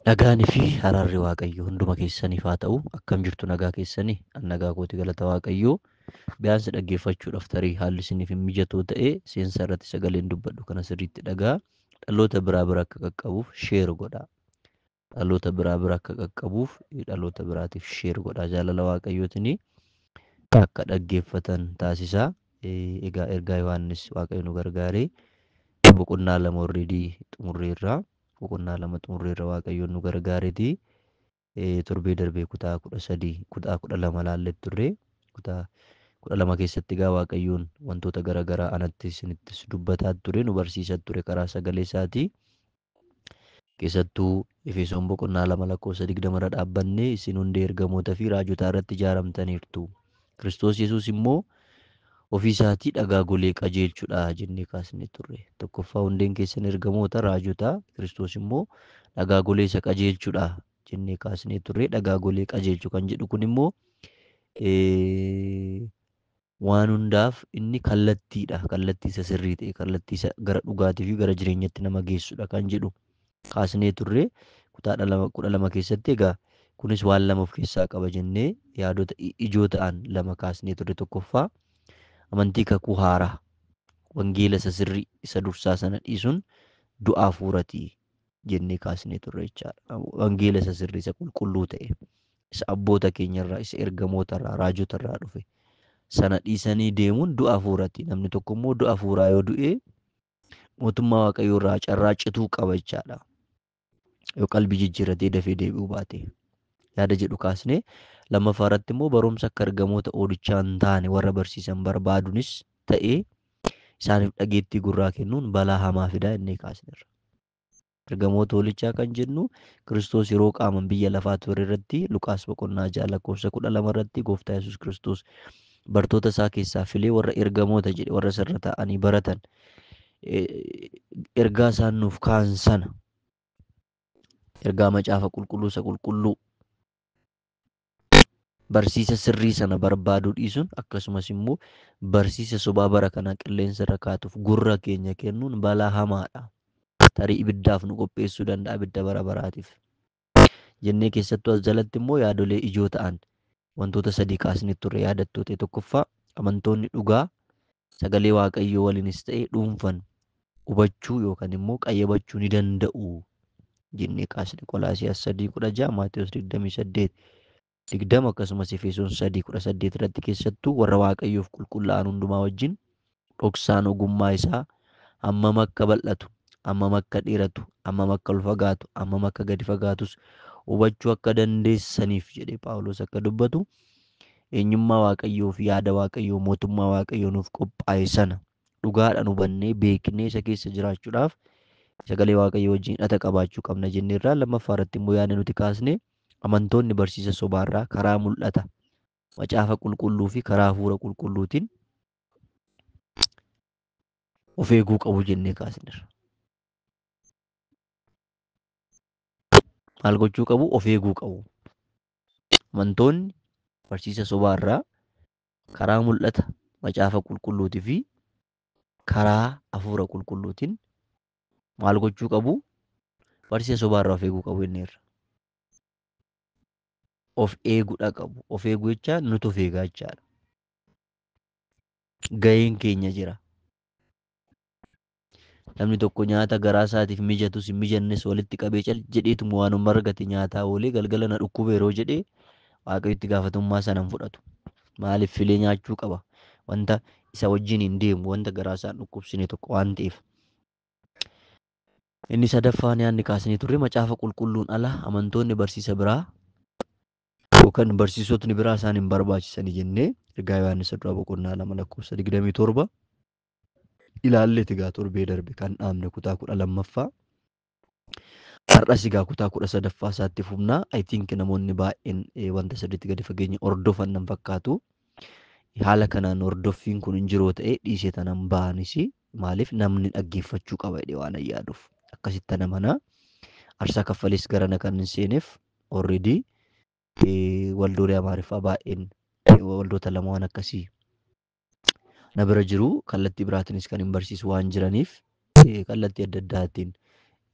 Nagaanii fi araarri Waaqayyoo hunduma keessaniif haa ta'u. Akkam jirtu nagaa keessanii? An nagaa kooti galata Waaqayyoo. Be'aansa dhaggeeffachuudhaaf tarii haalli isiniif hin mijatoo ta'e seensa irratti sagaleen dubbadhu kana sirriitti dhagaa. Dhaloota biraa bira akka qaqqabuuf sheer godhaa. Dhaloota biraa bira akka qaqqabuuf dhaloota biraatiif sheer godhaa. Jaalala Waaqayyootiin akka dhaggeeffatan taasisaa. Egaa ergaa Yohaannis Waaqayyo nu gargaaree boqonnaa lama alreedii xumurreerra. Boqonnaa lama xumurreerra Waaqayyoon nu gargaareeti. Torbee darbee kutaa 13 kutaa 12 laallee turre. Kutaa 12 keessatti egaa Waaqayyoon wantoota garaagaraa anatti isinittis dubbataa ture, nu barsiisaa ture karaa sagalee isaatii. Keessattuu Efesoon boqonnaa 2 lakkoofsa 20 irra dhaabbannee isin hundi ergamootaa fi raajotaa irratti ijaaramtaniirtu. Kiristoos Yesuus immoo ofii isaatii dhagaa golee qajeelchuudha jennee kaasnee turre. Tokkoffaa hundeen keessan ergamoota raajotaa, Kiristoos immoo dhagaa golee isa qajeelchuudha jennee kaasnee turre. Dhagaa golee qajeelchu kan jedhu kun immoo waan hundaaf inni kallattiidha. Kallattii isa sirrii ta'e, kallattii isa gara dhugaatii fi gara jireenyatti nama geessudha kan jedhu kaasnee turre. Kutaa 12 keessatti egaa kunis waan lama of keessaa qaba jennee yaadota ijoo ta'an lama kaasnee turre. Tokkoffaa amantii kakuu haaraa, wangeela isa sirrii isa dursaa sana dhiisuun du'a hafuuratii jennee kaasnee turre jechaadha. Wangeela isa sirrii isa qulqulluu ta'e, isa abboota keenyarraa, isa ergamootarraa, raajotarraa dhufe sana dhiisanii deemuun du'a hafuuratii. Namni tokko immoo du'a hafuuraa yoo du'e mootummaa Waaqayyoo irraa carraa cituu qaba jechaadha. Yoo qalbii jijjiirratee dafee deebi'uu baate yaada jedhu kaasnee. Lammaffaa irratti immoo barumsa akka ergamoota oolchaa hin taane warra barsiisan barbaaduunis ta'ee isaaniif dhageettii gurraa kennuun balaa hamaa fidaa jennee kaasneerra. Ergamoota oolichaa kan jennu Kiristoos yeroo qaaman biyya lafaa ture irratti Luqaas boqonnaa 6 lakkoofsa 12 irratti Gooftaa Yesuus Kiristoos bartoota isaa keessaa filee warra ergamoota jedhe warra sirra taa'anii baratan ergaa isaan nuuf kaan sana ergaa macaafa qulqulluu isa qulqulluu barsiisa sirrii sana barbaaduu dhiisuun akkasumas immoo barsiisa sobaa bara kanaa qilleensa irra kaatuuf gurra keenya kennuun balaa hamaadha. Tarii ibiddaaf nu qopheessuu danda'a, ibidda bara baraatiif jennee keessattuu as jalatti immoo yaadolee ijoo ta'an wantoota sadii kaasnee turre yaadattoota. Tokkoffaa amantoonni dhugaa sagalee Waaqayyoo waliinis ta'e dhuunfan hubachuu yookaan immoo qayyabachuu ni danda'u jennee kaasne. Qolaasiyaas 3:16, Maatewos 28:20 akkasumas Efesoon 3:18 irratti keessattuu warra Waaqayyoof qulqullaa'an hundumaa wajjin dhoksaan ogummaa isaa hammam akka bal'atu, hammam akka dheeratu, hammam akka ol fagaatu, hammam akka gadi fagaatus hubachuu akka dandeessaniif jedhee Phaawulos akka dubbatu eenyummaa Waaqayyoo fi yaada Waaqayyoo, mootummaa Waaqayyoo nuuf qophaa'e sana dhugaadhaan hubannee beeknee isa keessa jiraachuudhaaf sagalee Waaqayyoo wajjin hidhata qabaachuu qabna jenneerraa. Lammaffaa irratti immoo yaadni nuti kaasne amantoonni barsiisa sobaarraa karaa mul'ata macaafa qulqulluu fi karaa hafuura qulqulluutiin of eeguu qabu jennee kaasneerra. Maal gochuu qabu? Of eeguu qabu. Amantoonni barsiisa sobaarraa karaa mul'ata macaafa qulqulluutii fi karaa hafuura qulqulluutiin maal gochuu qabu? Barsiisa sobaarraa of eeguu qabu jenneerra. Of eeguudha qabu. Of eeguu jechaan nuti of eegaa jechaadha. Gaheen keenya jira. Namni tokko nyaata garaa isaatiif mijatus hin mijannes walitti qabee jedheetuma waanuma argate nyaataa oolee galgala na dhukkube yeroo jedhee Waaqayyo itti gaafatamummaa sana hin fudhatu. Maaliif filee nyaachuu qaba? Wanta isa wajjin hin deemu, wanta garaa isaan dhukkubsine tokko waan ta'eef. Inni sadaffaan yaadni kaasnee turre macaafa qulqulluun ala amantoonni barsiisa biraa yookaan barsiisotni biraa isaan hin barbaachisanii jennee ergaa Yohaannis duraa boqonnaa 2 lakkoofsa 27 ilaalleeti egaa torbee darbe kan dhaabne kutaa 12ffaa. Har'as egaa kutaa 13ffaa isaatti fufnaa. I think namoonni baay'een wanta sirriitti gadi fageenya hordofan nan fakkaatu. Haala kanaan hordoffiin kun hin jiroo ta'e dhiisee tanan ba'anis maaliif namni dhaggeeffachuu qaba jedhee waan yaaduuf akkasitti namanaa aarsaa kaffalees garana kan hin seeneef already waldoolee Amaariffaa baay'een waldoota lama waan akkasii na bira jiru kallattii biraatiinis kan hin barsiisu waan jiraniif kallattii adda addaatiin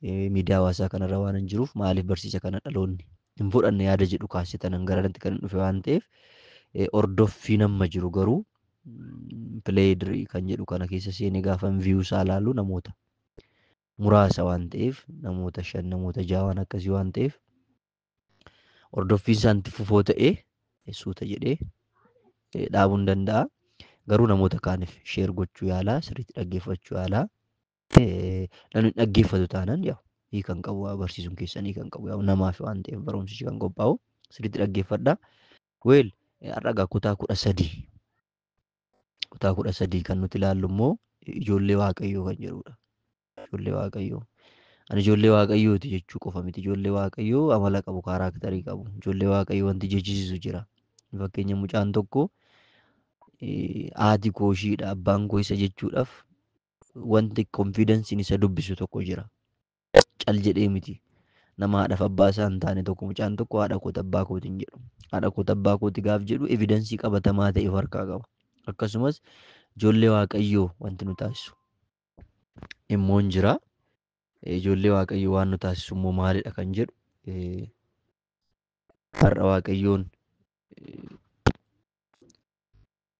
miidiyaa hawaasaa kanarra waan hin jiruuf maaliif barsiisa kana dhaloonni hin fudhanne yaada jedhu kaasitanan garanatti kan hin dhufe waan ta'eef ordoffii nama jiru garuu pileedirii kan jedhu kana keessa seenee gaafa viyuu isaa ilaalu namoota muraasa waan ta'eef namoota 5 namoota 6 waan akkasii waan ta'eef ordoffiin isaanitti fufoo ta'ee suuta jedhee dhaabuu hin danda'a. Garuu namoota kaaniif sheer gochuu yaalaa sirriitti dhaggeeffachuu yaalaa namni dhaggeeffatu taanaan yaa hiikan qabu barsiisuun keessan hiikan qabu yaa namaaf waan ta'eef barumsichi kan qophaa'u sirriitti dhaggeeffadha. Weel har'a kutaa 13 kan nuti ilaallu immoo ijoollee waaqayyoo kan jedhudha. Ijoollee waaqayyoo. Ani ijoollee waaqayyooti jechuu qofa miti. Ijoollee waaqayyoo amala qabu, kaaraakterii qabu. Ijoollee waaqayyoo wanti jechisiisu jira. Fakkeenya mucaan tokko haati koo ishiidha abbaan koo isa jechuudhaaf wanti konfiidensiin isa dubbisu tokko jira. Cal jedhee miti. Nama haadhaaf abbaa isaa hin taane tokko mucaan tokko haadha kooti abbaa kootiin jedhu. Haadha kooti abbaa kooti gaaf jedhu evidensii qabatamaa ta'e of harkaa qaba. Akkasumas ijoollee waaqayyoo wanti nu taasisu immoo hin jira. Ijoollee waaqayyoo waan nu taasisu immoo maalidha kan jedhu har'a waaqayyoon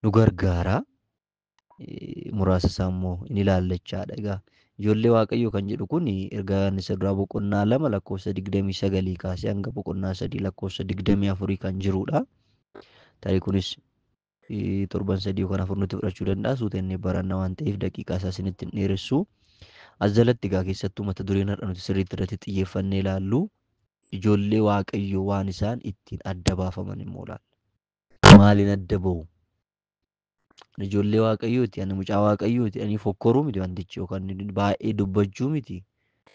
nu gargaara. Muraasa isaa immoo in ilaallachaadha. Egaa ijoollee waaqayyoo kan jedhu kun ergaa isa duraa boqonnaa 2 lakkoofsa 29 kaasee hanga boqonnaa 3 lakkoofsa 24 kan jirudha. Tarii kunis torban 3 yookaan 4 nuti fudhachuu danda'a. Suuta inni baranna waan ta'eef daqiiqaa isaa isinitti hin dheeressu. As jalatti egaa keessattuu mata dureen har'a nuti sirriitti irratti xiyyeeffannee ilaallu ijoollee waaqayyoo waan isaan ittiin adda baafaman immoo ilaalla. Maaliin adda ba'u? Ijoollee waaqayyooti, ani mucaa waaqayyooti, ani fokkoruu miti wantichi yookaan baay'ee dubbachuu miti,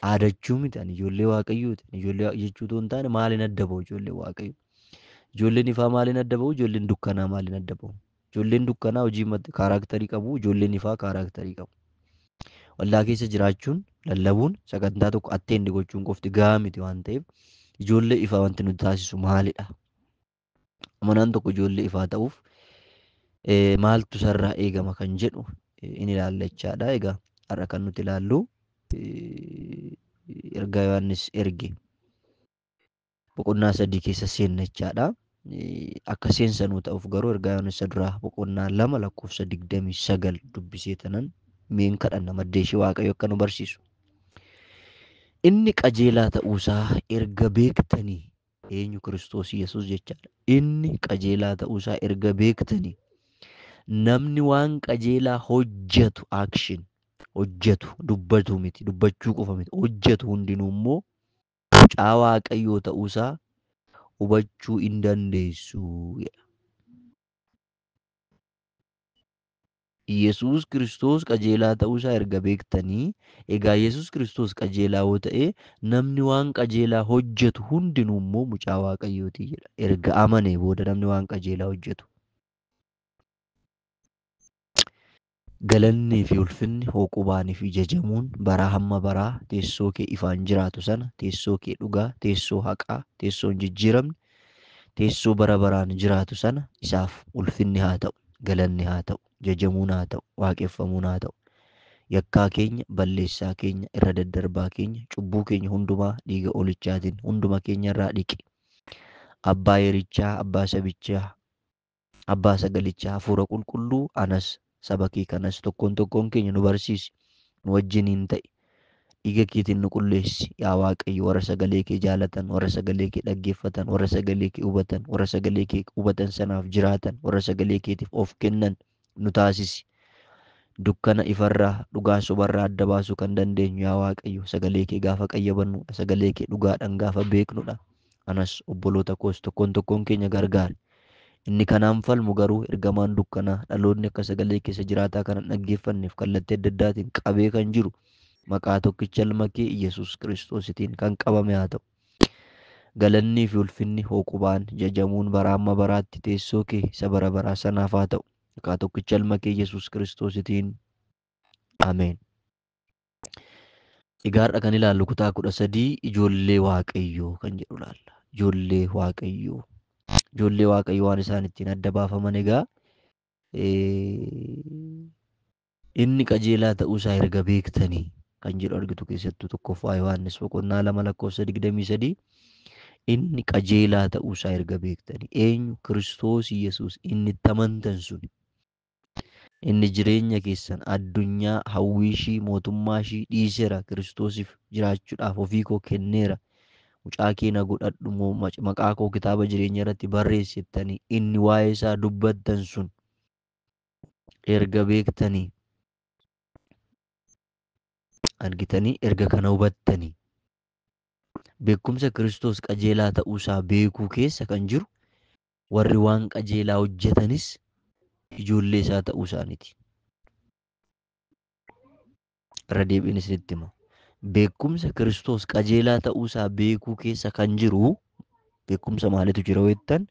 aadachuu miti, ani ijoollee waaqayyooti, ani ijoollee jechuu otoo hin taane maaliin adda ba'u ijoollee waaqayyoo? Ijoolleen ifaa maaliin adda ba'u? Ijoolleen dukkanaa maaliin adda ba'u? Ijoolleen dukkanaa hojii kaaraakterii qabu, ijoolleen ifaa kaaraakterii qabu. Wallaa keessa jiraachuun, lallabuun, sagantaa tokko atteendi gochuun qofti gahaa miti waan ta'eef ijoollee ifaa wanti nuti taasisu maalidha? Amanaan tokko ijoollee ifaa ta'uuf maaltu sarraa eegama kan jedhu in ilaallachaadha. Egaa har'a kan nuti ilaallu ergaa Yohaannis erge boqonnaa 3 keessa seennachaadha. Akka seensanuu ta'uuf garuu ergaa Yohaannis duraa boqonnaa 2 lakkoofsa 29 dubbisee tanan meen kadhanna maddeeshii waaqayyo akka nu barsiisu. Inni qajeelaa ta'uusaa erga beektanii eenyu Kiristoos Yesuus jechaadha. Inni qajeelaa ta'uusaa erga beektanii namni waan qajeelaa hojjetu action hojjetu dubbatu miti dubbachuu qofa miti hojjetu hundinuu immoo mucaa waaqayyoo ta'uusaa hubachuu hin dandeessu. Yesuus Kiristoos qajeelaa ta'uusaa erga beektanii egaa Yesuus Kiristoos qajeelaa yoo ta'e namni waan qajeelaa hojjetu hundinuu immoo mucaa waaqayyooti jedha. Erga amane booda namni waan qajeelaa hojjetu. Galannii fi ulfinni hooqubaanii fi jajamuun baraa hamma baraa teessoo kee ifaan jiraatu sana teessoo kee dhugaa teessoo haqaa teessoo hin jijjiiramne teessoo bara baraan jiraatu sana isaaf ulfinni haa ta'u galanni haa ta'u jajamuun haa ta'u waaqeffamuun haa ta'u yakkaa keenya balleessaa keenya irra daddarbaa keenya cubbuu keenya hundumaa dhiiga olichaatiin hunduma keenya irraa dhiqi. Abbaa yerichaa abbaa sabichaa abbaa sagalichaa hafuura qulqulluu anas saba kee kanas tokkoon keenya nu barsiisi nu wajjiniin ta'i dhiiga keetiin nu qulleessi yaa Waaqayyo. Warra sagalee kee jaalatan warra sagalee kee dhaggeeffatan warra sagalee kee hubatan warra sagalee kee hubatan sanaaf jiraatan warra sagalee keetiif of kennan nu taasisi. Dukkana ifarraa dhugaa sobarraa adda baasuu kan dandeenyu yaa Waaqayyo sagalee kee gaafa qayyabannudha sagalee kee dhugaadhaan gaafa beeknudha. Anas obboloota koos tokkoon keenya gargaari. Inni kanaan falmu garuu ergamaan dukkanaa dhaloonni akka sagalee keessa jiraataa kana dhaggeeffanneef kallattii adda addaatiin qabee kan jiru maqaa tokkicha ilma kee Yesuus Kiristoositiin kan qabame haa ta'u. Galannii fi ulfinni hooqubaan jajamuun baraa hamma baraatti teessoo kee isa bara baraa sanaaf haa ta'u. Maqaa tokkicha ilma kee Yesuus Kiristoositiin ameen. Egaa har'a kan ilaallu kutaa 13 ijoollee waaqayyoo kan jedhu ilaalla. Ijoollee waaqayyoo. Ijoollee waaqayyoo waan isaan ittiin adda baafaman egaa inni qajeelaa ta'uusaa erga beektanii kan jedhu argitu keessattuu tokkoffaa Yohaannis boqonnaa 2:23 inni qajeelaa ta'uusaa erga beektanii. Eenyu? Kiristoos Yesuus inni itti amantan sun. Inni jireenya keessan addunyaa hawwiishii mootummaa ishii dhiiseera Kiristoosiif jiraachuudhaaf ofii koo kenneera. Mucaa kee na godhadhu maqaa koo kitaaba jireenya irratti barreessitanii inni waa'ee isaa dubbattan sun erga beektanii argitanii erga kana hubattanii beekumsa Kiristoos qajeelaa ta'uusaa beekuu keessa kan jiru warri waan qajeelaa hojjetanis ijoollee isaa ta'uu isaaniiti. Irra deebiin isinitti hima. Beekumsa Kiristoos qajeelaa ta'uusaa beekuu keessa kan jiru beekumsa maalitu jira jettan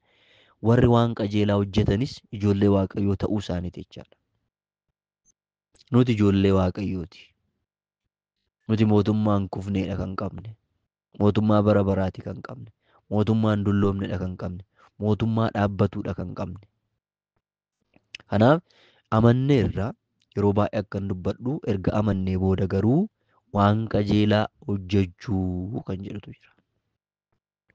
warri waan qajeelaa hojjetanis ijoollee Waaqayyoo ta'uu isaaniiti jechaadha. Nuti ijoollee Waaqayyooti. Nuti mootummaa hin kufneedha kan qabne. Mootummaa bara baraati kan qabne. Mootummaa hin dulloomnedha kan qabne. Mootummaa dhaabbatuudha kan qabne. Kanaaf amanneerra yeroo baay'ee akkan dubbadhu erga amannee booda garuu waan qajeelaa hojjechuu kan jedhutu jira.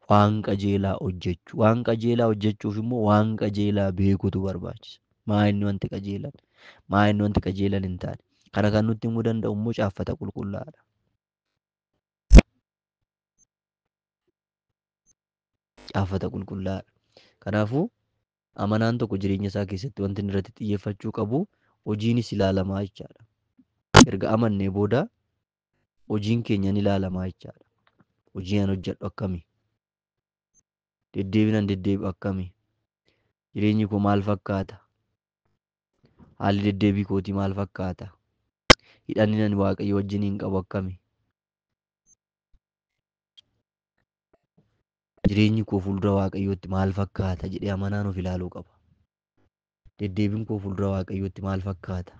Waan qajeelaa hojjechuu. Waan qajeelaa hojjechuuf immoo waan qajeelaa beekutu barbaachisa. Maa inni wanti qajeelan? Maa inni wanti qajeelan hin taane? Kana kan nutti himuu danda'u immoo caaffata qulqullaa'aadha. Caaffata qulqullaa'aadha. Kanaafuu amanaan tokko jireenya isaa keessatti wanti inni irratti xiyyeeffachuu qabu hojiinis ilaalamaa jechaadha. Erga amannee booda hojiin keenya ni ilaalamaa jechaadha. Hojii an hojjedhu akkamii? Deddeebiin an deddeebi'u akkamii? Jireenyi koo maal fakkaata? Haalli deddeebii kootii maal fakkaata? Hidhanni ani Waaqayyo wajjiniin qabu akkamii? Jireenyi koo fuuldura Waaqayyootti maal fakkaata jedhee amanaan of ilaaluu qaba. Deddeebiin koo fuuldura Waaqayyootti maal fakkaata?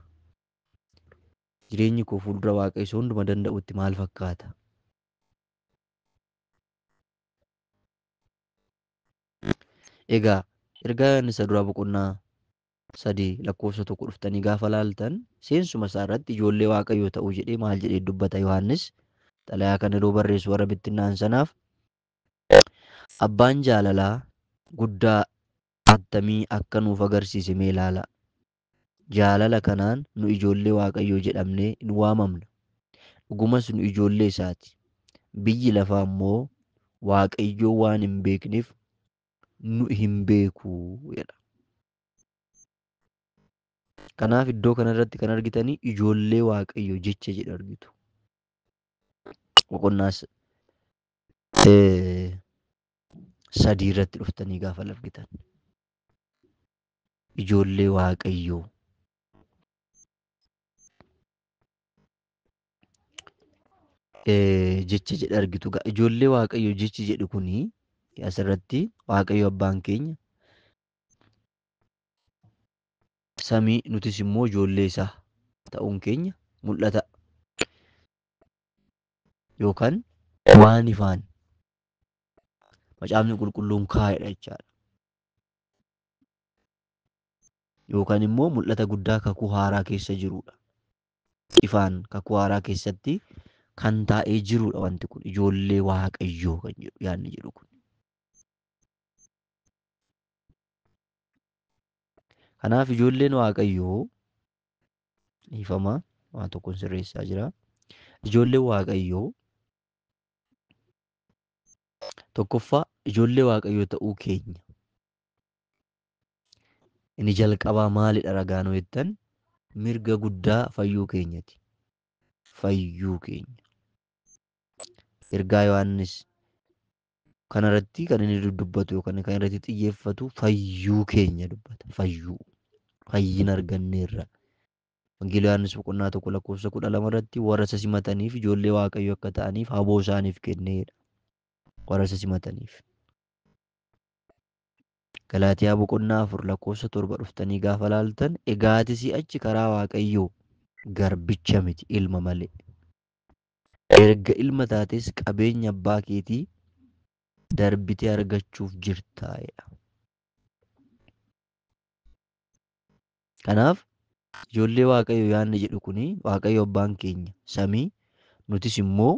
Jireenyi koo fuuldura Waaqayyo hunduma danda'utti maal fakkaata? Egaa ergaa isa duraa boqonnaa 3:1 dhuftanii gaafa laaltan seensuma isaa irratti ijoollee Waaqayyoo ta'uu jedhee maal jedhee dubbata Yohaannis xalayaa kana yeroo barreessu warra bittinna'an sanaaf abbaan jaalalaa guddaa attamii akka nuuf agarsiise mee ilaala. Jaalala kanaan nu ijoollee Waaqayyoo jedhamnee hin waamamna. Dhugumas nu ijoollee isaati. Biyyi lafaa immoo Waaqayyoo waan hin beekneef nu hin beeku jedha. Kanaaf iddoo kanarratti kan argitanii ijoollee Waaqayyoo jecha jedhu argitu. Boqonnaas 3 irratti dhuftanii gaafa argitan. Ijoollee Waaqayyoo. Jecha jedhu argitu. Ijoollee Waaqayyoo jechi jedhu kuni asirratti Waaqayyo abbaan keenya samii nutis immoo ijoollee isaa ta'uun keenya mul'ata yookaan waan ifaan macaafni qulqulluun kaa'edha jechaadha. Yookaan immoo mul'ata guddaa kakuu haaraa keessa jirudha. Ifaan kakuu haaraa keessatti kan taa'ee jirudha wanti kun ijoollee Waaqayyoo kan jedhu yaadni jedhu kun. Kanaaf ijoolleen Waaqayyoo dhiifama waan tokkoon sirreessaa jira. Ijoolleen Waaqayyoo tokkoffaa ijoollee Waaqayyoo ta'uu keenya. Inni jalqabaa maalidha ragaanoo jettan mirga guddaa fayyuu keenyati. Fayyuu keenya. Ergaa Yohaannis kanarratti kan inni dubbatu yookaan kan irratti xiyyeeffatu fayyuu keenya dubbata. Fayyuu. Fayyina arganneerra. Wangeelii Yohaannis boqonnaa 1:12 irratti warra isa simataniif ijoollee Waaqayyoo akka ta'aniif haboo isaaniif kenneedha. Warra isa simataniif. Galaatiyaa boqonnaa 4:7 dhuftanii gaafa laaltan egaati si'achi karaa Waaqayyoo garbicha miti ilma malee. Erga ilma taates qabeenya abbaa keetii darbitee argachuuf jirtaa'edha. Kanaaf ijoollee Waaqayyoo yaadni jedhu kuni Waaqayyo abbaan keenya samii nutis immoo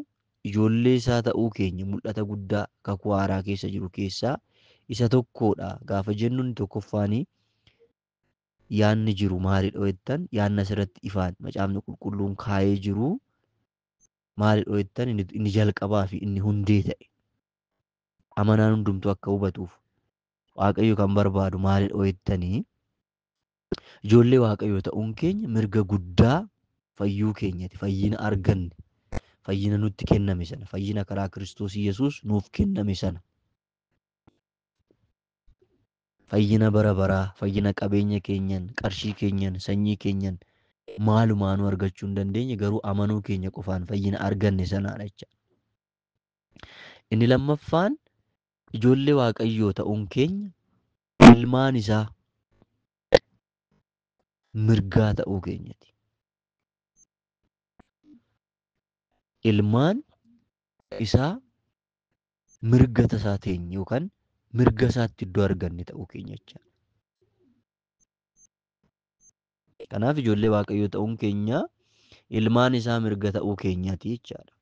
ijoollee isaa ta'uu keenya mul'ata guddaa kakuu haaraa keessa jiru keessaa isa tokkodha. Gaafa jennu inni tokkoffaanii yaadni jiru maalidha jettan yaadni asirratti ifaan macaafni qulqulluun kaayee jiru maalidha jettan inni jalqabaa fi inni hundee ta'e amanaan hundumtuu akka hubatuuf Waaqayyo kan barbaadu maalidha jettanii ijoollee Waaqayyoo ta'uun keenya mirga guddaa fayyuu keenyati. Fayyina arganne, fayyina nutti kenname sana, fayyina karaa Kiristoos Yesuus nuuf kenname sana, fayyina bara baraa, fayyina qabeenya keenyan, qarshii keenyan, sanyii keenyan maalumaanuu argachuu hin dandeenye garuu amanuu keenya qofaan fayyina arganne sanaadha jecha. Inni lammaffaan ijoollee Waaqayyoo ta'uun keenya ilmaan isaa mirgaa ta'uu keenyati. Ilmaan isaa mirga tasaa teenye yookaan mirga isaatti iddoo arganne ta'uu keenya jecha. Kanaaf ijoollee Waaqayyoo ta'uun keenya ilmaan isaa mirga ta'uu keenyati jechaadha.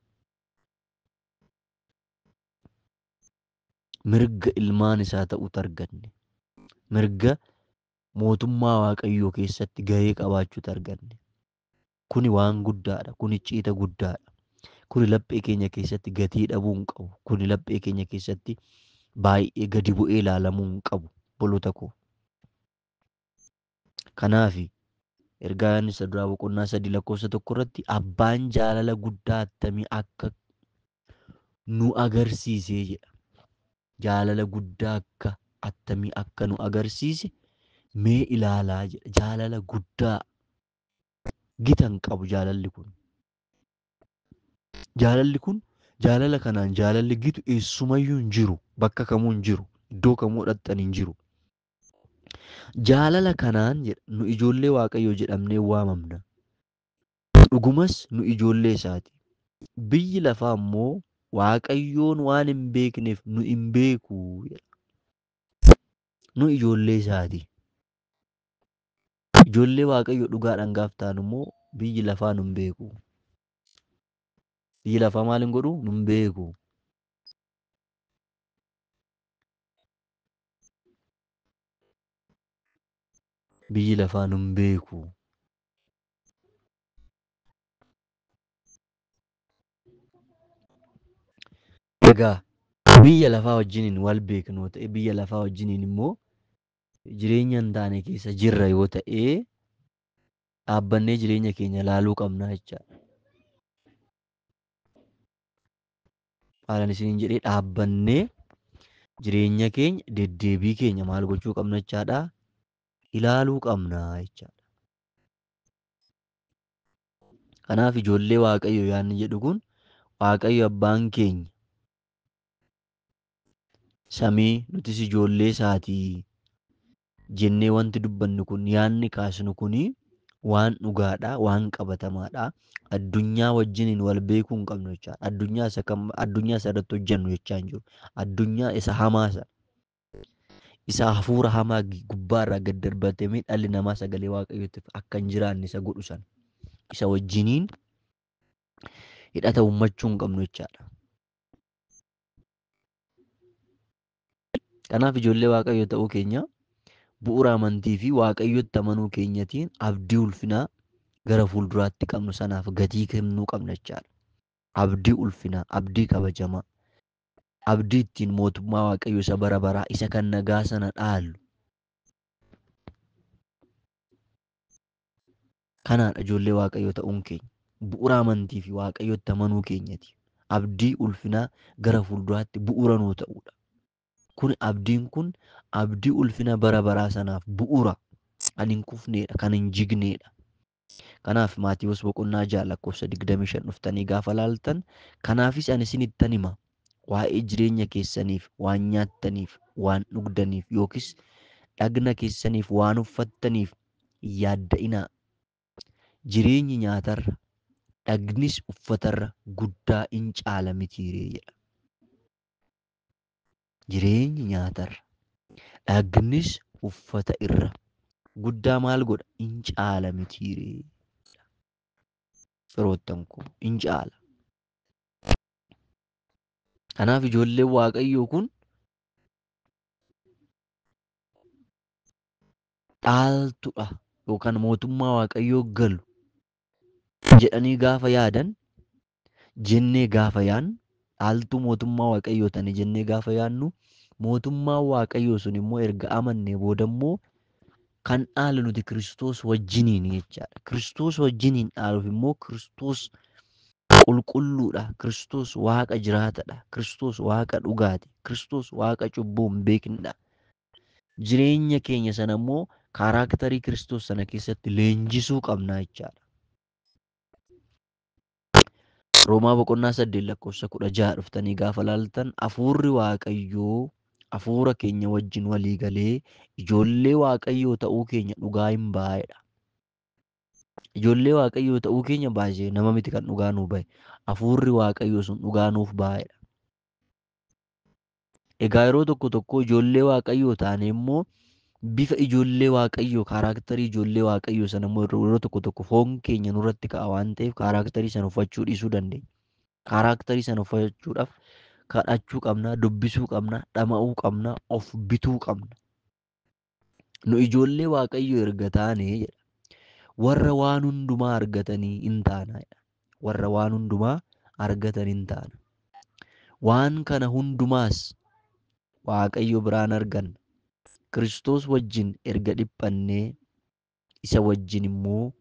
Mirga ilmaan isaa ta'uutu arganne. Mirga mootummaa Waaqayyoo keessatti gahee qabaachuutu arganne. Kuni waan guddaadha. Kuni icciita guddaadha. Kuni laphee keenya keessatti gatii dhabuu hin qabu. Kuni laphee keenya keessatti baay'ee gadi bu'ee ilaalamuu hin qabu. Bolota koo. Kanaafi ergaa Yohaannis isa duraa boqonnaa 3:1 irratti abbaan jaalala guddaa attamii akka nu agarsiisee jedha. Jaalala guddaa attamii akka nu agarsiise mee ilaalaa jedha. Jaalala guddaa gita hin qabu jaalalli kun. Jaalalli kun jaalala kanaan jaalalli gitu eessumayyuu hin jiru. Bakka kamuu hin jiru. Iddoo kamuu dhaqxan hin jiru. Jaalala kanaan jedha nu ijoollee Waaqayyoo jedhamnee waamamna. Dhugumas nu ijoollee isaati. Biyyi lafaa immoo Waaqayyoon waan hin beekneef nu hin beeku jedha. Nu ijoollee isaati. Ijoollee Waaqayyoo dhugaadhaan gaaf taanu immoo biyyi lafaa nu hin beeku. Biyyi lafaa maal hin godhu? Nu hin beeku. Biyyi lafaa nu hin beeku. Egaa biyya lafaa wajjiniin wal beeknu ta'e biyya lafaa wajjiniin immoo jireenya hin taane keessa jirra yoo ta'e dhaabbannee jireenya keenya laaluu qabna jechaadha. Haalaan isiniin jedhee dhaabbannee jireenya keenya deddeebii keenya maal gochuu qabna jechaadha? Ilaaluu qabna jechaadha. Kanaaf ijoollee Waaqayyo yaadni jedhu kun Waaqayyo abbaan keenya samii nutis ijoollee isaatii jennee wanti dubbannu kun yaadni kaasnu kuni waan dhugaadha, waan qabatamaadha. Addunyaa wajjiniin wal beekuu hin qabnu jechaadha. Addunyaa isa irratti hojjennu jechaa hin jiru. Addunyaa isa hamaa isa hafuura hamaa gubbaarraa gad darbatamee dhalli namaa sagalee Waaqayyootiif akka hin jiraanne isa godhu sana. Isa wajjiniin hidhata uummachuu hin qabnu jechaadha. Kanaaf ijoollee Waaqayyoo ta'uu keenya bu'uura amantii fi Waaqayyotti amanuu keenyatiin abdii ulfinaa gara fuulduraatti qabnu sanaaf gatii kennuu qabna jechaadha. Abdii ulfinaa, abdii kabajamaa, abdii ittiin mootummaa Waaqayyoo isa bara baraa isa kan nagaa sana dhaalu. Kanaadha ijoollee Waaqayyoo ta'uun keenya. Bu'uura amantii fi Waaqayyotti amanuu keenyati. Abdii ulfinaa gara fuulduraatti bu'uura nuu ta'uudha. Abdiin kun abdii ulfina bara baraa sanaaf bu'uura. Kan hin kufneedha, kan hin jigneedha. Kanaaf Maatiyos boqonnaa 6:25 dhuftanii gaafa laaltan kanaafis ani isinittan hima waa'ee jireenya keessaniif waan nyaattaniif waan dhugdaniif yookiis dhagna keessaniif waan uffattaniif yaadda'inaa. Jireenyi nyaatarra dhagnis uffatarra guddaa in caala mitiiree jedha. Jireenyi nyaatarra dhagnis uffata irra guddaa maal godha? In caala mitiiree. Firoottan koo in caala. Kanaaf ijoolleen Waaqayyoo kun dhaaltuudha yookaan mootummaa Waaqayyoo galu jedhanii gaafa yaadan jennee gaafa yaannu dhaaltuu mootummaa Waaqayyoo tani jennee gaafa yaannu mootummaa Waaqayyoo sun immoo erga amannee boodammoo kan dhaalu nuti Kiristoos wajjiniin jechaadha. Kiristoos wajjiniin dhaaluuf immoo Kiristoos qulqulluudha. Kiristoos Waaqa jiraatadha. Kiristoos Waaqa dhugaati. Kiristoos Waaqa cubbuu hin beeknedha. Jireenya keenya sana immoo kaaraaktarii Kiristoos sana keessatti leenjisuu qabna jechaadha. Roomaa boqonnaa 8:16 dhuftanii gaafa laaltan hafuurri Waaqayyoo hafuura keenya wajjin walii galee ijoollee Waaqayyoo ta'uu keenya dhugaa hin baay'edha. Ijoollee Waaqayyoo ta'uu keenya baay'ee nama miti kan dhugaa nuu bahe. Hafuurri Waaqayyoo sun dhugaa nuuf baay'edha. Egaa yeroo tokko tokko ijoollee Waaqayyoo taane immoo bifa ijoollee Waaqayyoo kaaraaktarii ijoollee Waaqayyoo sana immoo yeroo tokko tokko foon keenya nurratti ka'a waan ta'eef kaaraaktarii sana uffachuu dhiisuu dandeenya. Kaaraaktarii sana uffachuudhaaf kadhachuu qabna, dubbisuu qabna, dhama'uu qabna, of bituu qabna. Nu ijoollee Waaqayyoo erga taane jedha. Warra waan hundumaa argatanii hin taana jedha. Warra waan hundumaa argatan hin taana. Waan kana hundumaas Waaqayyo biraan arganna. Kiristoos wajjin erga dhiphannee isa wajjin immoo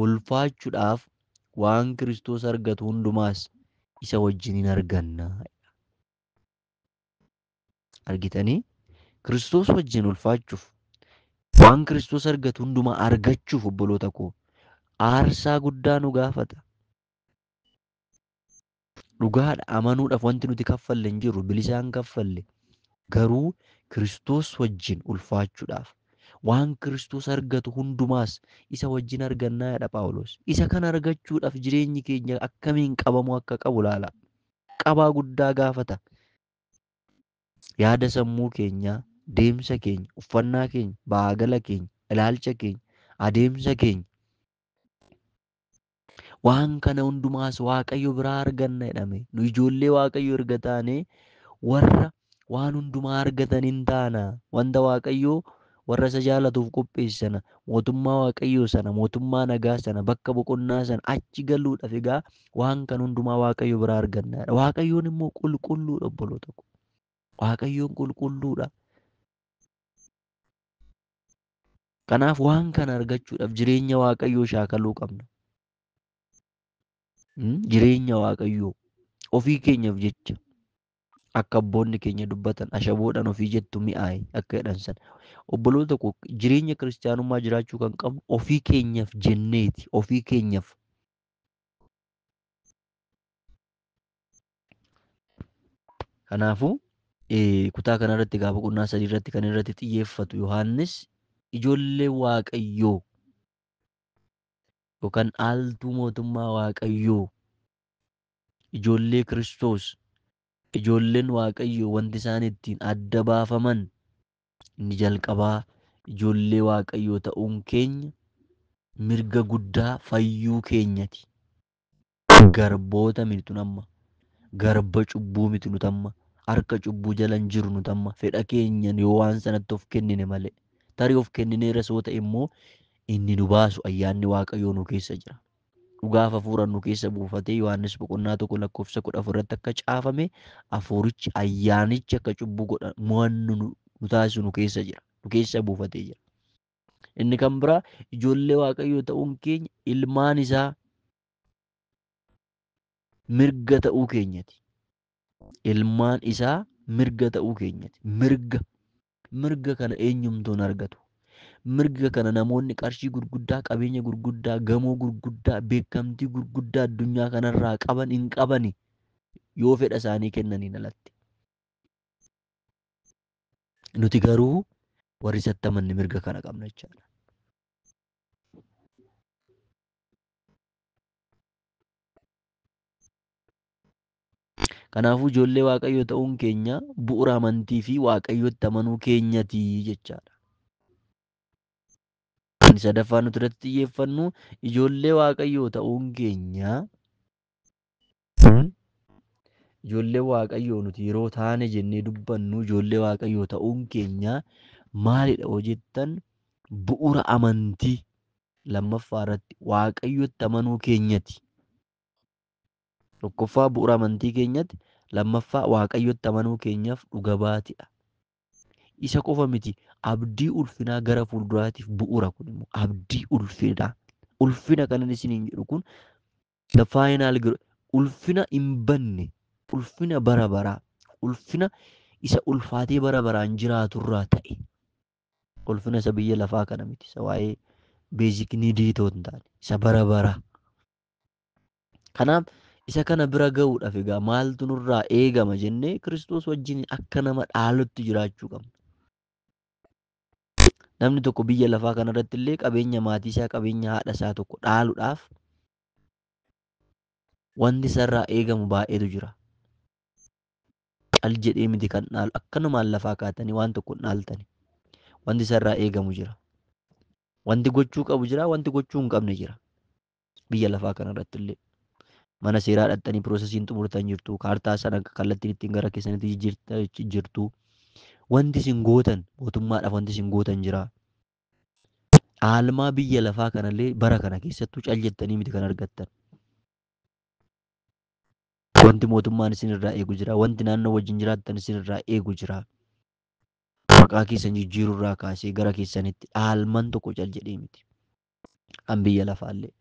ulfaachuudhaaf waan Kiristoos argatu hundumaas isa wajjin hin arganna. Argitanii? Kiristoos wajjin ulfaachuuf waan Kiristoos argatu hundumaa argachuuf obboloota koo aarsaa guddaa nu gaafata. Dhugaadha amanuudhaaf wanti nuti kaffalle hin jiru bilisaan kaffalle. Garuu Kiristoos wajjin ulfaachuudhaaf waan Kiristoos argatu hundumaas isa wajjin argannaa jedha Phaawulos. Isa kana argachuudhaaf jireenyi keenya akkamiin qabamu akka qabu ilaala. Qabaa guddaa gaafata. Yaada sammuu keenyaa, deemsa keenya, uffannaa keenya, baagala keenya, ilaalcha keenya, adeemsa keenya waan kana hundumaas Waaqayyo biraa arganna jedhame. Nu ijoollee Waaqayyo erga taane warra waan hundumaa argatan hin taana. Wanta Waaqayyoo warra isa jaalatuuf qopheessana mootummaa Waaqayyoo sana, mootummaa nagaa sana, bakka boqonnaa sana achi galuudhaaf egaa waan kan hundumaa Waaqayyo biraa arganna. Waaqayyoon immoo qulqulluudha obboloota koo. Waaqayyoon qulqulluudha. Kanaaf waan kana argachuudhaaf jireenya Waaqayyoo shaakaluu qabna. Jireenya Waaqayyoo ofii keenyaaf jecha akka abboonni keenya dubbatan ashaboodhaan ofii jettu mi'aayi akka jedhan sana. Obboloota koo jireenya kiristaanummaa jiraachuu kan qabnu ofii keenyaaf jenneeti. Ofii keenyaaf. Kanaafuu kutaa kanarratti gaafa boqonnaa 3 irratti kan irratti xiyyeeffatu Yohaannis ijoollee Waaqayyoo yookaan dhaaltuu mootummaa Waaqayyoo ijoollee Kiristoos ijoolleen Waaqayyoo wanti isaan ittiin adda baafaman inni jalqabaa ijoollee Waaqayyoo ta'uun keenya mirga guddaa fayyuu keenyati. Garboota miti namma. Garba cubbuu miti nutamma. Harka cubbuu jala hin jiru nutamma. Fedha keenyan yoo waan sanatti of kennine malee. Tarii of kennineera soo ta'e immoo inni nu baasu ayyaanni Waaqayyoo nu keessa jira. Dhugaaf hafuura nu keessa buufatee Yohaannis boqonnaa 1:14 irratti akka caafame hafuurichi ayyaanichi akka cubbuu godhan mo'annu nu taasisu nu keessa jira. Nu keessa buufatee jira. Inni kan biraa ijoollee Waaqayyoo ta'uun keenya ilmaan isaa mirga ta'uu keenyati. Ilmaan isaa mirga ta'uu keenyati. Mirga kana eenyumtuun argatu. Mirga kana namoonni qarshii gurguddaa, qabeenya gurguddaa, gamoo gurguddaa, beekamtii gurguddaa addunyaa kanarraa qaban hin qabani yoo fedha isaanii kennaniin alatti. Nuti garuu warri isatti amanne mirga kana qabna jechaadha. Kanaafuu ijoollee Waaqayyoo ta'uun keenya bu'uura amantii fi Waaqayyootti amanuu keenyati jechaadha. Inni sadaffaan nuti irratti xiyyeeffannu ijoollee Waaqayyoo ta'uun keenya ijoollee waaqayyoo nuti yeroo taane jennee dubbannu ijoollee waaqayyoo ta'uun keenya maalidha yoo jettan bu'uura amantii lammaffaa irratti waaqayyotti amanuu keenyati. Tokkoffaa bu'uura amantii keenyatti, lammaffaa waaqayyotti amanuu keenyaaf dhuga baatiidha. Isa qofa miti abdii ulfinaa gara fuulduraatiif bu'uura kun immoo abdii ulfinaa. Ulfina kanan isiniin jedhu kun the final ulfina hin banne, ulfina bara baraa, ulfina isa ulfaatee bara baraan jiraaturraa ta'e. Ulfina isa biyya lafaa kana miti. Isa waa'ee beezik niidii ta'uu hin taane. Isa bara baraa. Kanaaf isa kana bira ga'uudhaaf egaa maaltu nurraa eegama jennee Kiristoos wajjin akka nama dhaalutti jiraachuu qabna. Namni tokko biyya lafaa kanarratti illee qabeenya maatii isaa, qabeenya haadha isaa tokko dhaaluudhaaf wanti isarraa eegamu baay'eetu jira. Cal jedhee miti kan dhaalu. Akkanumaan lafaa kaatanii waan tokko hin dhaaltani. Wanti isarraa eegamu jira. Wanti gochuu qabu jira, wanti gochuu hin qabne jira. Biyya lafaa kanarratti illee. Mana seeraa dhattanii piroosesiin xumurtan jirtu. Kaartaa sana kallattiin ittiin gara keessanitti jirtu. Wanti isin gootan mootummaadhaaf wanti isin gootan jira. Aalmaa biyya lafaa kanallee bara kana keessattuu cal jettanii miti kan argattan. Wanti mootummaan isinirraa eegu jira. Wanti naannoo wajjin jiraattan isinirraa eegu jira. Maqaa keessan jijjiirurraa kaasee gara keessanitti aalman tokko cal jedhee miti. Kan biyya lafaallee.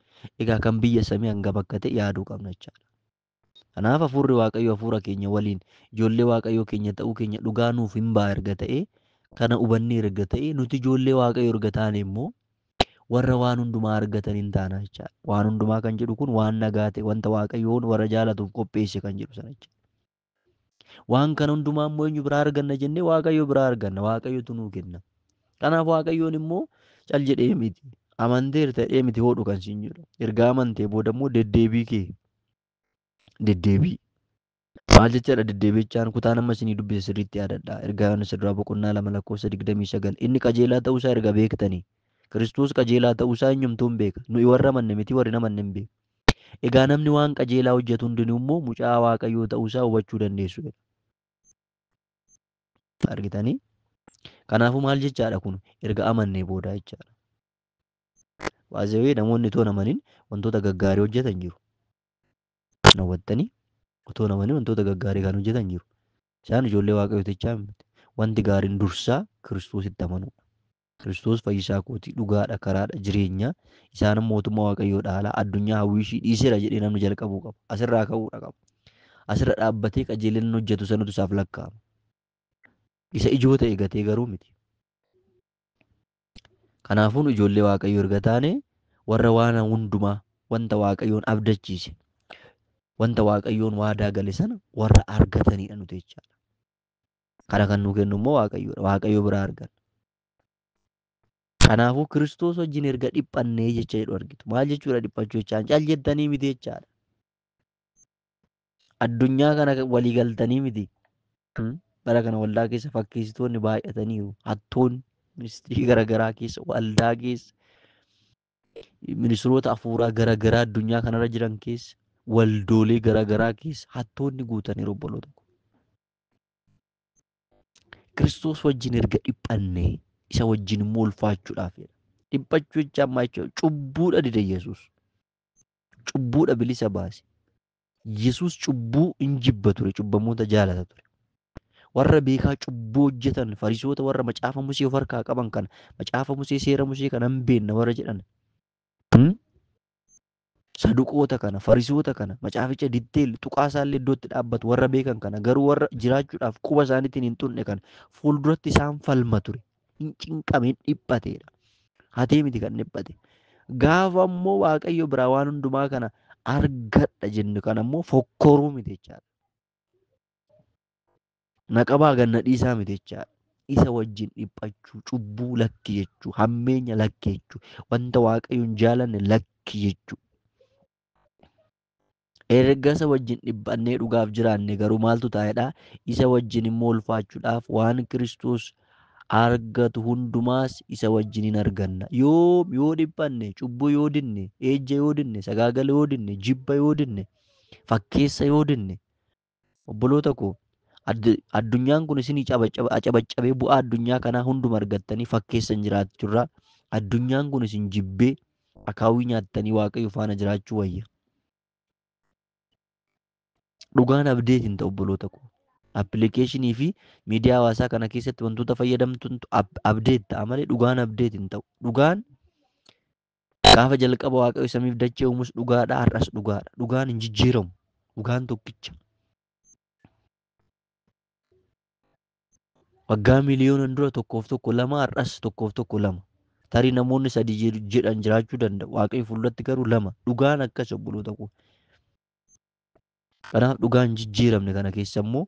Egaa kan biyya samii hangam akka ta'e yaaduu qabna jechaadha. Kanaaf hafuurri waaqayyoo hafuura keenya waliin ijoollee waaqayyoo keenya ta'uu keenya dhugaa nuuf hin ba'a erga ta'e, kana hubannee erga ta'e, nuti ijoollee waaqayyoo erga taane immoo warra waan hundumaa argatan hin taana jechaadha. Waan hundumaa kan jedhu kun waan nagaa ta'e, wanta waaqayyoon warra jaalatuuf qopheesse kan jedhu sana jechuudha. Waan kana hundumaa immoo eenyu biraa arganna jennee waaqayyo biraa arganna. Waaqayyotu nuu kenna. Kanaaf waaqayyoon immoo cal jedhee miti. Amanteer ta'ee miti hodhu kan siin jedhu. Erga amantee booda immoo deddeebii kee. Deddeebii. Maal jechaadha deddeebichaan kutaa nama isinii dubbise sirriitti yaadadha. Ergaa Yohaannis irraa boqonnaa 2:29 inni qajeelaa ta'uusaa erga beektanii. Kiristoos qajeelaa ta'uusaa eenyumtuu hin beeka. Nuyi warra amanne miti warri namanne hin beeku. Egaa namni waan qajeelaa hojjetu hundinuu immoo mucaa waaqayyoo ta'uusaa hubachuu dandeessu. Argitanii? Kanaafuu maal jechaadha kun erga amannee booda jechaadha. Waazewee namoonni otoo namaniin wantoota gaggaarii hojjetan jiru. Nawwattanii otoo namanii wantoota gaggaarii kan hojjetan jiru. Isaan ijoollee waaqayyootichaa miti. Wanti gaariin dursaa Kiristoositti amanudha. Kiristoos fayyisaa kootii dhugaadha, karaadha, jireenya. Isaan mootummaa waaqayyoo dhaalaa addunyaa hawwiishii dhiiseera jedhee namni jalqabuu qaba. Asirraa ka'uudha qaba. Asirra dhaabbatee qajeelinni hojjetu sanatu isaaf lakkaa'ama. Isa ijoo ta'e gatee garuu miti. Kanaafuu ijoollee waaqayyoo erga taane warra waan hundumaa wanta waaqayyoon abdachiise, wanta waaqayyoon waadaa gale sana warra argatanidha nuti jechaadha. Kana kan nuu kennu immoo waaqayyoodha. Waaqayyoo biraa arganna. Kanaafuu Kiristoos wajjin erga dhiphannee jecha jedhu argitu. Maal jechuudha dhiphachuu jechaan? Cal jettanii miti jechaadha. Addunyaa kana walii galtanii miti. Bara kana waldaa keessa fakkeessitoonni baay'ataniiru. Hattoonni ministirii garaagaraa keessa, waldaa keessa, ministiroota hafuuraa garaagaraa addunyaa kanarra jiran keessa, waldoolee garaagaraa keessa hattoonni guutaniiru obboloota. Kiristoos wajjin erga dhiphannee isa wajjin immoo ulfaachuudhaaf. Dhiphachuu jecha ammaa jechuudha. Cubbuudha dide Yesuus. Cubbuudha bilisa baase. Yesuus cubbuu hin jibba ture. Cubbamoota jaalata ture. Warra beekaa cubbuu hojjetan fariisoota warra macaafa Musee of harkaa qaban kana macaafa Musee seera Musee kana hin beekna warra jedhan. Saduqoota kana fariisoota kana macaaficha ditteel tuqaasaallee iddootti dhaabbatu warra beekan kana garuu warra jiraachuudhaaf quba isaaniitiin hin xunne kana fuulduratti isaan falma ture. Hin cinqame hin dhiphateedha. Hatee miti kan dhiphate. Gaafa immoo waaqayyo biraa waan hundumaa kana argadha jennu kana immoo fokkoruu miti jechaadha. Naqabaa ganna dhiisaa miti jechaadha. Isa wajjin dhiphachuu, cubbuu lakki jechuu, hammeenya lakki jechuu, wanta waaqayyoon jaalanne lakki jechuu. Erga isa wajjin dhiphannee dhugaaf jiraanne garuu maaltu taa'edha? Isa wajjin immoo ulfaachuudhaaf waan Kiristoos argatu hundumaas isa wajjin hin arganna. Yoo dhiphanne, cubbuu yoo dinne, ejja yoo dinne, sagaagala yoo dinne, jibba yoo dinne, fakkeessa yoo dinne, Obboloota koo addunyaan kun isinii cabaccabee bu'aa addunyaa kanaa hunduma argattanii fakkeessan jiraachurraa addunyaan kun isin jibbee akaawwii nyaattanii waaqayyo faana jiraachuu wayya. Dhugaan abdeet hin ta'u obboloota koo. Appilikeeshinii fi miidiyaa hawaasaa kana keessatti wantoota fayyadamtutu abdeet ta'a malee dhugaan abdeet hin ta'u. Dhugaan gaafa jalqaba waaqayyo samiif dachee uumuus dhugaadha, har'as dhugaadha. Dhugaan hin jijjiiramu. Dhugaan tokkicha. Waggaa miiliyoonan dura tokkoof tokko lama, har'as tokkoof tokko lama. Tarii namoonni sadii jedhan jiraachuu danda'u. Waaqayyo fuulduratti garuu lama. Dhugaan akkas obboloota koo. Kanaaf dhugaan hin jijjiiramne kana keessa immoo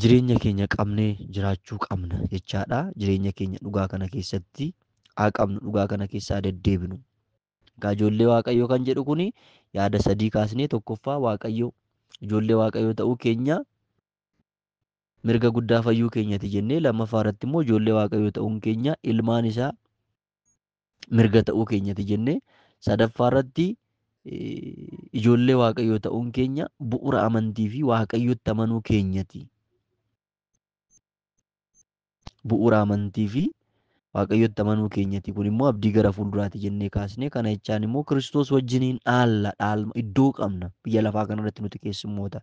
jireenya keenya qabnee jiraachuu qabna jechaadha. Jireenya keenya dhugaa kana keessatti haa qabnu, dhugaa kana keessaa deddeebinu. Egaa ijoollee waaqayyoo kan jedhu kuni yaada sadii kaasnee tokkoffaa waaqayyoo ijoollee waaqayyoo ta'uu keenya mirga guddaa fayyuu keenyati jennee lammaffaa irratti immoo ijoollee waaqayyoo ta'uun keenya ilmaan isaa mirga ta'uu keenyati jennee sadaffaa irratti ijoollee waaqayyoo ta'uun keenya bu'uura amantii fi waaqayyotti amanuu keenyati. Bu'uura amantii fi waaqayyotti amanuu keenyati. Kun immoo abdii gara fuulduraati jennee kaasnee kana jechaan immoo Kiristoos wajjiniin dhaalma iddoo qabna biyya lafaa kanarratti nuti keessummoota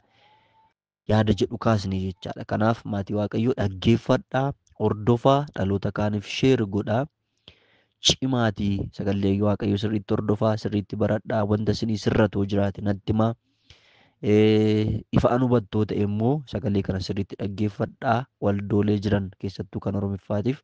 yaada jedhu kaasne jechaadha. Kanaaf maatii waaqayyoo dhaggeeffadhaa, hordofaa, dhaloota kaaniif sheer godhaa. Cimaatii sagalee waaqayyoo sirriitti hordofaa, sirriitti baradhaa. Wanta isinii sirratoo jiraate natti himaa. Ifa hubattoo ta'e immoo sagalee kana sirriitti dhaggeeffadhaa. Waldoolee jiran keessattuu kan Oromiffaatiif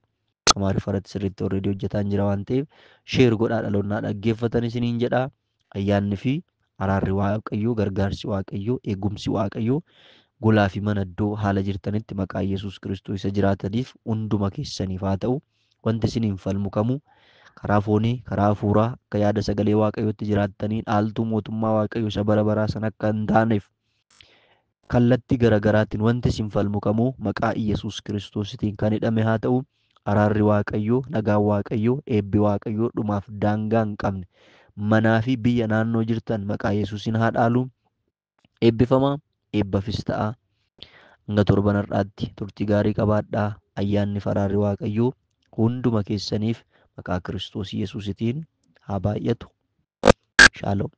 Amaariffaarratti sirriitti alreedii hojjetaan jira waan ta'eef sheer godhaa dhaloonnaa dhaggeeffatan isiniin jedhaa. Ayyaanni fi araarri waaqayyoo, gargaarsi waaqayyoo, eegumsi waaqayyoo golaa fi mana iddoo haala jirtanitti maqaa Yesuus Kiristoos isa jiraataniif hunduma keessaniif haa ta'u. Wanti isiniin falmu kamuu karaa foonii, karaa hafuuraa akka yaada sagalee waaqayyootti jiraattanii dhaaltuu mootummaa waaqayyoo isa bara baraa sana akka hin taaneef kallattii garaagaraatiin wanti isin falmu kamuu maqaa Yesuus Kiristoositiin kan hidhame haa ta'u. Araarri waaqayyoo, nagaan waaqayyoo, eebbi waaqayyoo dhumaaf daangaa hin qabne manaa fi biyya naannoo jirtan maqaa Yesuusiin haa dhaalu. Eebbifamaa, eebbafis ta'a. Hanga torban har'aatti turtii gaarii qabaadhaa. Ayyaanni fi araarri waaqayyoo hunduma keessaniif maqaa Kiristoos Yesuusitiin haa baay'atu. Shaaloom.